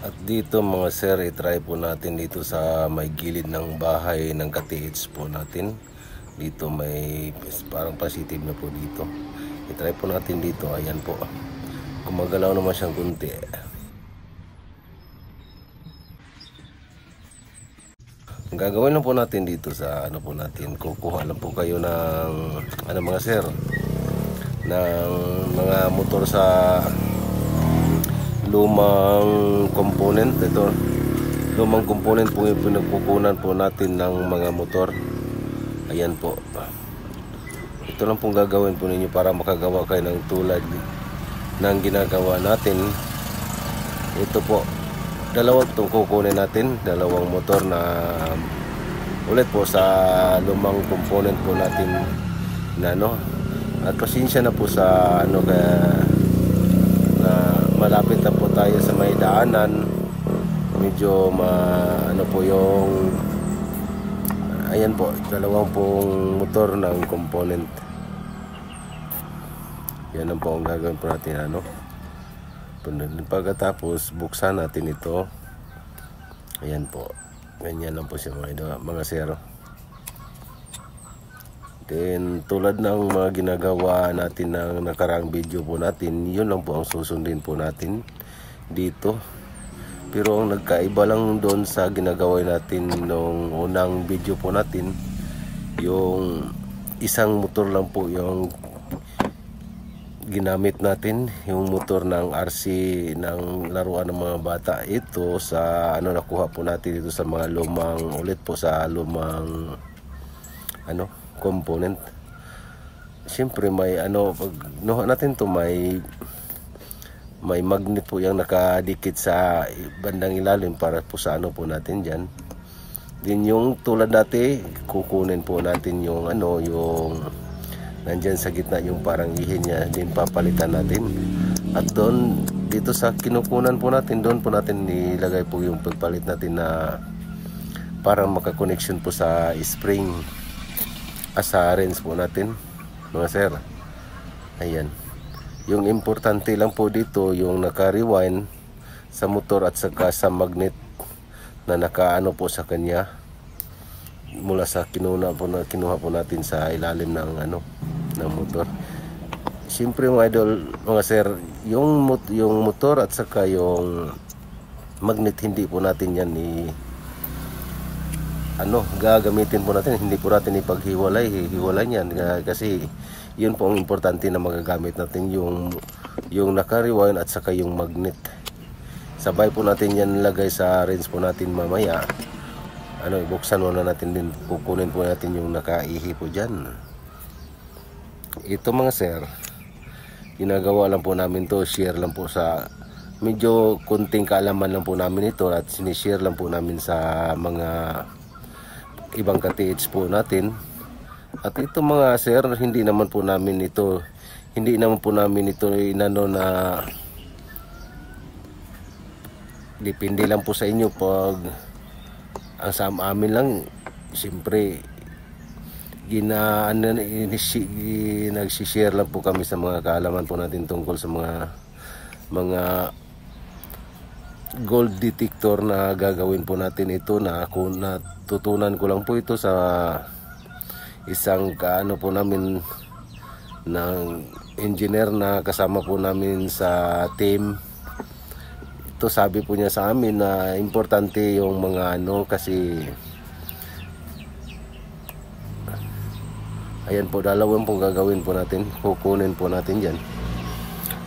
At dito mga sir, i-try po natin dito sa may gilid ng bahay ng ka-TH po natin. Dito may parang positive na po dito. I-try po natin dito. Ayan po. Gumagalaw naman siyang kunti. Ang gagawin lang po natin dito sa ano po natin, kukuha lang po kayo ng ano mga sir, ng mga motor sa lumang component. Ito, lumang component po yung pinagkukunan po natin ng mga motor. Ayan po. Ito lang pong gagawin po ninyo para makagawa kayo ng tulad ng ginagawa natin. Ito po, dalawa itong kukunin natin, dalawang motor na ulit po sa lumang component po natin na ano. At pasensya na po sa ano, kaya na malapit na po tayo sa may daanan. Medyo ano po yung ayan po, dalawang pong motor ng component. Yan ang po ang gagawin po natin ano. Pagkatapos buksan natin ito. Ayan po. Ganyan lang po siya mga zero. Then tulad ng mga ginagawa natin ng nakaraang video po natin, yun lang po ang susundin po natin dito. Pero ang nagkaiba lang doon sa ginagawa natin nung unang video po natin, yung isang motor lang po yung ginamit natin, yung motor ng RC ng laruan ng mga bata. Ito sa ano, nakuha po natin dito sa mga lumang, ulit po sa lumang ano, component. Siyempre may ano, pag nuha natin to, may magnet po yung nakadikit sa bandang ilalim para po sa ano po natin dyan. Din yung tulad dati, kukunin po natin yung ano, yung nandyan sa gitna yung parang ihin niya, din papalitan natin. At doon, dito sa kinukunan po natin, doon po natin nilagay po yung pagpalit natin na parang makakoneksyon po sa spring sa rinse po natin mga sir. Ayan, yung importante lang po dito yung naka-rewind sa motor at saka sa magnet na nakaano po sa kanya mula sa kinuha po natin sa ilalim ng ano, ng motor. Siyempre mga idol, mga sir, yung motor at saka yung magnet, hindi po natin yan gagamitin po natin, hindi po natin ipaghiwalay yan, kasi yun po ang importante na magagamit natin, yung naka-rewind at saka yung magnet. Sabay po natin yan lagay sa rinse po natin mamaya. Ano, ibuksan muna natin din, kukunin po natin yung nakaihi po dyan. Ito mga sir, ginagawa lang po namin to, share lang po sa medyo kunting kaalaman lang po namin ito, at sinishare lang po namin sa mga ibang ka-TH po natin. At ito mga sir, hindi naman po namin ito inano na depende lang po sa inyo. Pag ang sa amin lang, siyempre nagsishare lang po kami sa mga kaalaman po natin tungkol sa mga gold detector na gagawin po natin. Ito na ako natutunan ko lang po ito sa isang kaano po namin ng engineer na kasama po namin sa team. Ito, sabi po niya sa amin na importante yung mga ano, kasi ayan po, dalawang po gagawin po natin, kukunin po natin dyan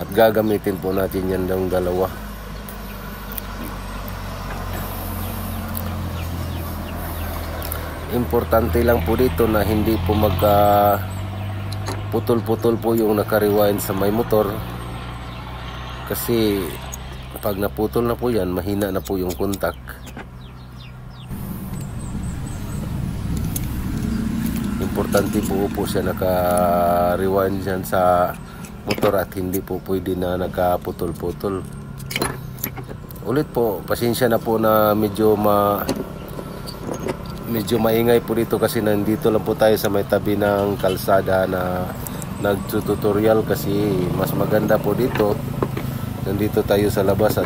at gagamitin po natin yan ng dalawa. Importante lang po dito na hindi po magka putol-putol po yung naka-rewind sa may motor, kasi pag naputol na po yan, mahina na po yung kontak. Importante po siya naka-rewind dyan sa motor at hindi po pwede na nagkaputol-putol. Ulit po, pasensya na po na medyo maingay po dito, kasi nandito lang po tayo sa may tabi ng kalsada na nagtututorial, kasi mas maganda po dito. Nandito tayo sa labas at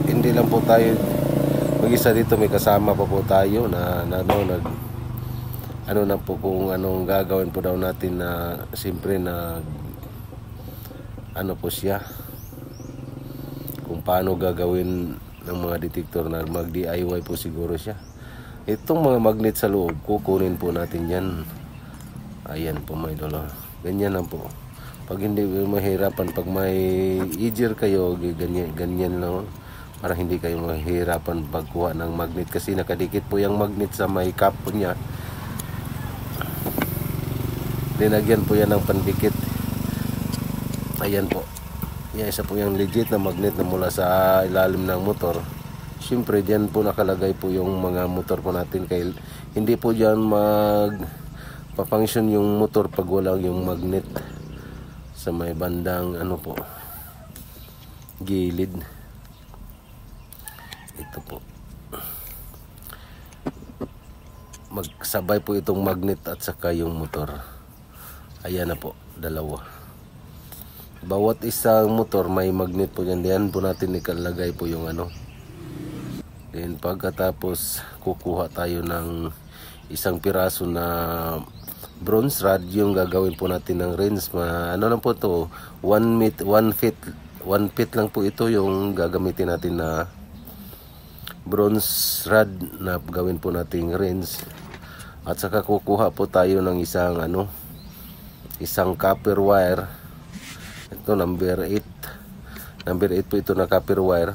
hindi hindi lang po tayo mag-isa dito, may kasama pa po tayo na ano na po kung anong gagawin po daw natin, na siyempre na ano po siya, kung paano gagawin ng mga detector, na mag DIY po siguro siya. Itong mga magnet sa loob, kukunin po natin yan. Ayan po mga idol, ganyan lang po. Pag hindi mahirapan, pag may easier kayo, ganyan lang, para hindi kayo mahirapan pagkuha ng magnet, kasi nakadikit po yung magnet sa may cap po niya. Linagyan po yan ng pandikit. Ayan po, yan, isa po yung legit na magnet na mula sa ilalim ng motor. Siyempre dyan po nakalagay po yung mga motor po natin, kaya hindi po dyan magpapunction yung motor pag walang yung magnet sa may bandang ano po, gilid. Ito po, magsabay po itong magnet at saka yung motor. Ayan na po, dalawa. Bawat isang motor may magnet po yan. Diyan po natin ikalagay po yung ano. Then pagkatapos kukuha tayo ng isang piraso na bronze rod, yung gagawin po natin ng wrench. Ano lang po to, 1 feet lang po ito yung gagamitin natin na bronze rod na gawin po nating wrench. At saka kukuha po tayo ng isang isang copper wire. Ito number 8 po ito na copper wire.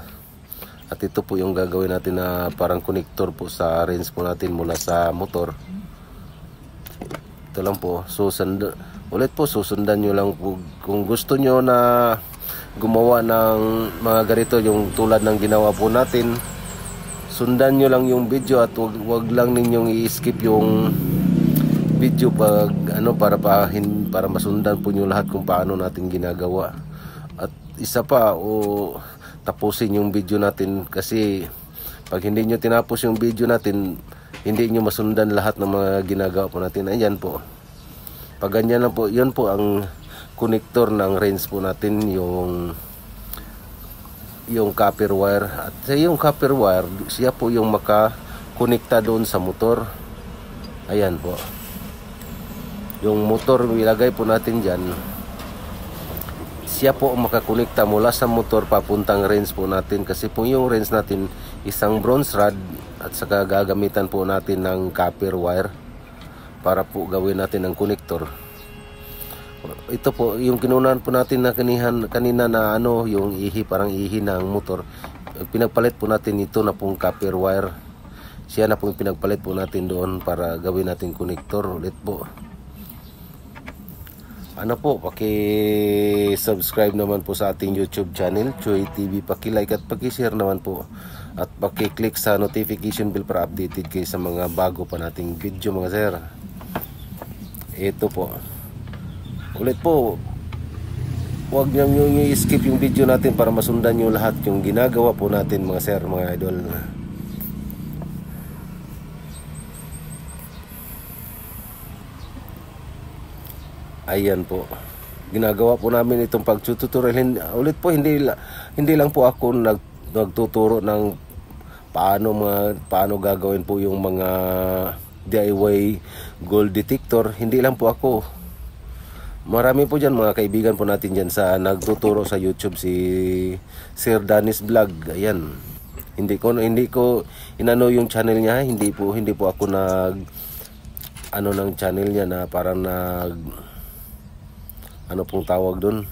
At ito po yung gagawin natin na parang connector po sa wrench po natin mula sa motor. Ito lang po. Susundan nyo lang po. Kung gusto nyo na gumawa ng mga ganito, yung tulad ng ginawa po natin, sundan nyo lang yung video at wag lang ninyong i-skip yung video pag para masundan po nyo lahat kung paano natin ginagawa. At isa pa, tapusin yung video natin, kasi pag hindi nyo tinapos yung video natin, hindi nyo masundan lahat ng mga ginagawa po natin. Ayan po, pag ganyan lang po, yun po ang connector ng wrench po natin, yung copper wire. At yung copper wire, siya po yung makakonekta doon sa motor. Ayan po, yung motor ilagay po natin dyan, siya po makakonekta mula sa motor papuntang wrench po natin. Kasi po yung wrench natin isang bronze rod, at saka gagamitan po natin ng copper wire para po gawin natin ng connector. Ito po yung kinunan po natin na kanina na yung parang ihi ng motor. Pinagpalit po natin ito na pong copper wire. Siya na po yung pinagpalit po natin doon para gawin natin connector ulit po. Paki-subscribe naman po sa ating YouTube channel, Choy TV. Paki-like at paki-share naman po. At paki-click sa notification bell para updated kayo sa mga bago pa nating video mga sir. Ito po. Ulit po, huwag nyo i-skip yung video natin para masundan nyo lahat yung ginagawa po natin mga sir, mga idol. Ayan po, ginagawa po namin itong pag-tutorial. Ulit po, hindi lang po ako nagtuturo ng paano gagawin po yung mga DIY gold detector. Hindi lang po ako, marami po dyan mga kaibigan po natin dyan sa nagtuturo sa YouTube, si Sir Danis Vlog. Ayan, hindi ko inano yung channel niya. Hindi po ako ng channel niya na parang pong tawag doon,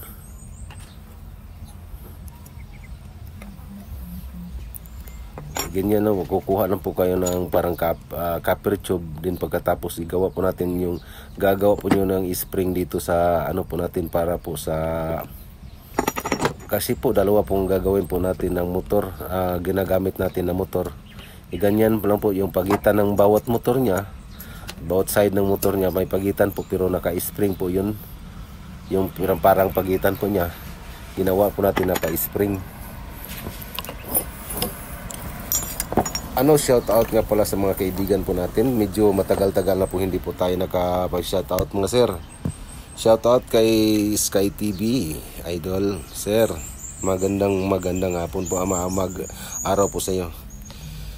ganyan lang, kukuha lang po kayo ng parang copper tube. Din pagkatapos igawa po natin yung gagawa po nyo ng spring dito sa po natin, para po sa, kasi po dalawa pong gagawin po natin ng motor, ginagamit natin na motor. Ganyan lang po yung pagitan ng bawat motor niya, bawat side ng motor niya may pagitan po, pero naka-spring po yun. Yung parang pagitan po niya, ginawa po natin naka-spring. Shout out nga pala sa mga kaibigan po natin. Medyo matagal-tagal na po hindi po tayo nakapag-shout out mga sir. Shout out kay Sky TV Idol, sir. Magandang hapon po, araw po sa iyo.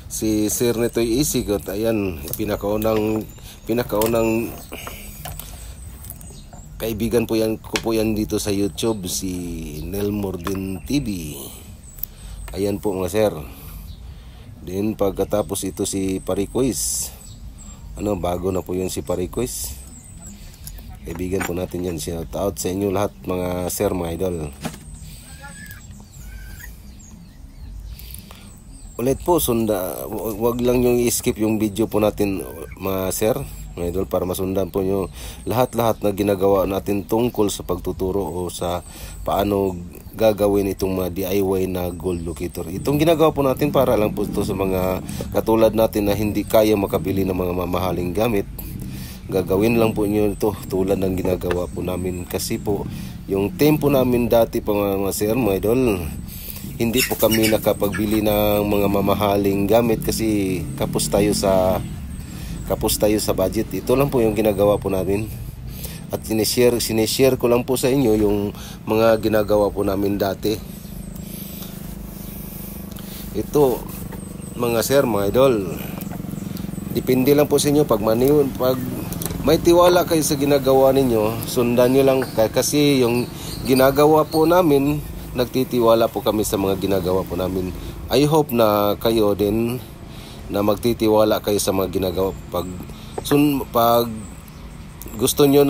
Si Sir Nitoy Isigot, ayan, pinakaunang kaibigan po yan ko po yan dito sa YouTube, si Nelmordin TV. Ayan po mga sir. Then pagkatapos ito si Pariquis. Bago na po yun si Pariquis. Kaibigan po natin yan. Shout out sa inyo lahat mga sir, mga idol. Ulit po, wag lang yung i-skip yung video po natin mga sir, mga idol, para masundan po nyo lahat-lahat na ginagawa natin tungkol sa pagtuturo o sa paano gagawin itong mga DIY na gold locator. Itong ginagawa po natin para lang po ito sa mga katulad natin na hindi kaya makabili ng mga mamahaling gamit. Gagawin lang po nyo ito tulad ng ginagawa po namin, kasi po yung tempo namin dati po mga sir, mga idol, hindi po kami nakapagbili ng mga mamahaling gamit kasi kapos tayo sa budget. Ito lang po yung ginagawa po namin. At sinishare ko lang po sa inyo yung mga ginagawa po namin dati. Ito mga sir, mga idol, depende lang po sa inyo. Pag may tiwala kayo sa ginagawa ninyo, sundan nyo lang, kasi yung ginagawa po namin, nagtitiwala po kami sa mga ginagawa po namin. I hope na kayo din na magtitiwala kayo sa mga ginagawa. Pag gusto nyo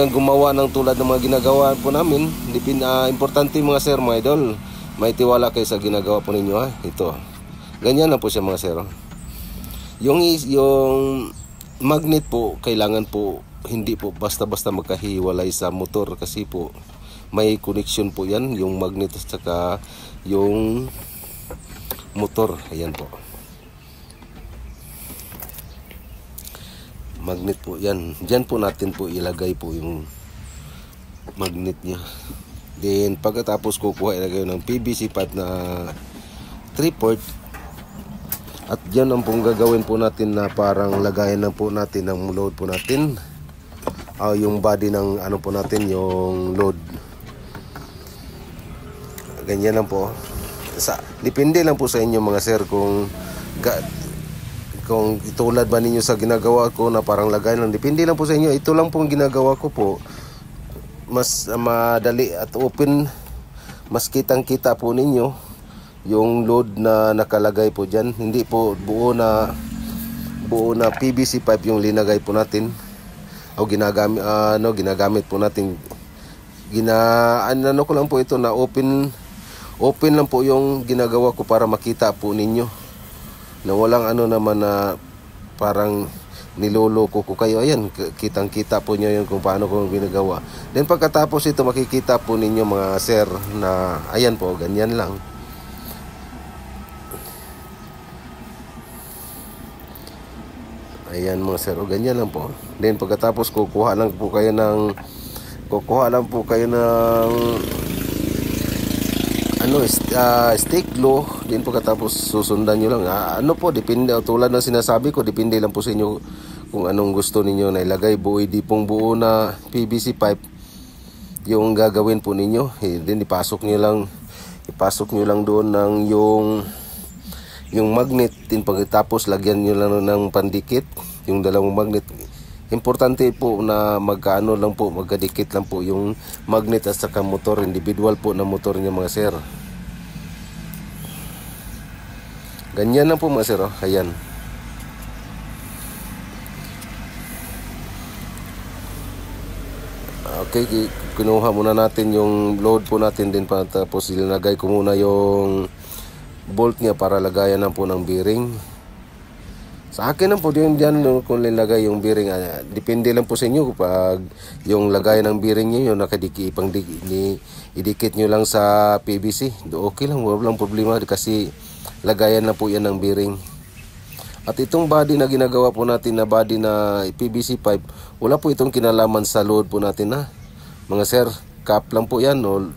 gumawa ng tulad ng mga ginagawa po namin, importante mga sir, mga idol, may tiwala kayo sa ginagawa po ninyo. Ito, ganyan na po siya mga sir. Yung magnet po, kailangan po hindi po basta-basta magkahiwalay sa motor, kasi po may connection po yan, yung magnet at saka yung motor. Ayan po, magnet po yan. Diyan po natin po ilagay po yung magnet nya. Then pagkatapos ilagay ng PVC pipe na 3/4. At diyan ang pong gagawin po natin na parang lagayan na po natin ng load po natin, yung body ng po natin, yung load. Ganyan lang po. Depende lang po sa inyo mga sir kung tulad ba ninyo sa ginagawa ko na parang lagay lang. Depende lang po sa inyo. Ito lang po ang ginagawa ko po. Mas madali at open. Mas kitang-kita po ninyo yung load na nakalagay po dyan. Hindi po buo na PVC pipe yung linagay po natin. O ginagamit po natin. Ko lang po ito na open lang po yung ginagawa ko para makita po ninyo na walang naman na parang niloloko ko kayo. Ayan, kitang-kita po nyo yun kung paano ko ginagawa. Then pagkatapos ito, makikita po ninyo mga sir na ayan po, ganyan lang. Ayan mga sir, ganyan lang po. Then pagkatapos kukuha lang po kayo ng stick glue. Din pagkatapos susundan nyo lang. Depende, tulad ng sinasabi ko, depende lang po sa inyo kung anong gusto ninyo na ilagay. Di pong buo na PVC pipe yung gagawin po ninyo. Then ipasok nyo lang doon ng yung magnet. Din pagkatapos lagyan nyo lang ng pandikit yung dalawang magnet. Importante po na magkadikit lang po yung magnet at saka motor, individual po na motor niya mga sir. Ganyan lang po mga sir. Ayan. Okay, kinuha muna natin yung load po natin din, tapos ilagay ko muna yung bolt niya para lagayan na po ng bearing. Sa akin lang po dyan kung nilagay yung bearing. Depende lang po sa inyo pag yung lagay ng bearing nyo, yung idikit nyo lang sa PVC. Okay lang, walang problema kasi lagayan na po yan ng bearing. At itong body na ginagawa po natin na body na PVC pipe, wala po itong kinalaman sa load po natin mga sir. Cap lang po yan o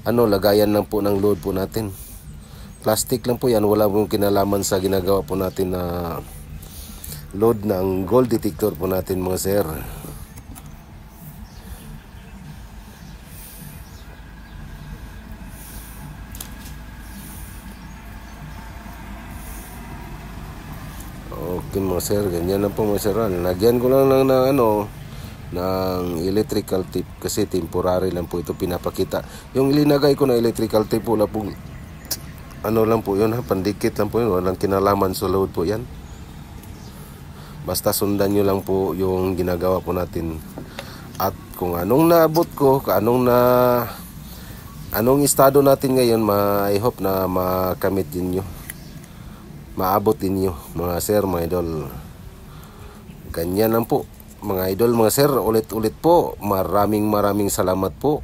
lagayan lang po ng load po natin. Plastic lang po yan, wala pong kinalaman sa ginagawa po natin na load ng gold detector po natin mga sir. Okay mga sir, ganyan lang po mga sir. Lagyan ko lang ng electrical tape kasi temporary lang po ito pinapakita. Yung ilinagay ko na electrical tape po lang po, lang po yun ha, pandikit lang po yun, walang kinalaman sa load po yan. Basta sundan nyo lang po yung ginagawa po natin. At kung anong naabot ko, anong estado natin ngayon, I hope na makamit din nyo, maabot din nyo mga sir, mga idol. Ganyan lang po mga idol, mga sir. Ulit-ulit po, maraming salamat po.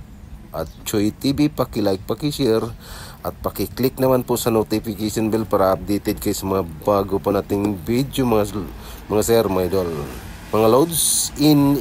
At Choy TV, paki-like, paki-share at paki-click naman po sa notification bell para updated kayo sa mga bago pa nating video mga sir, mga idol. Mga loads in.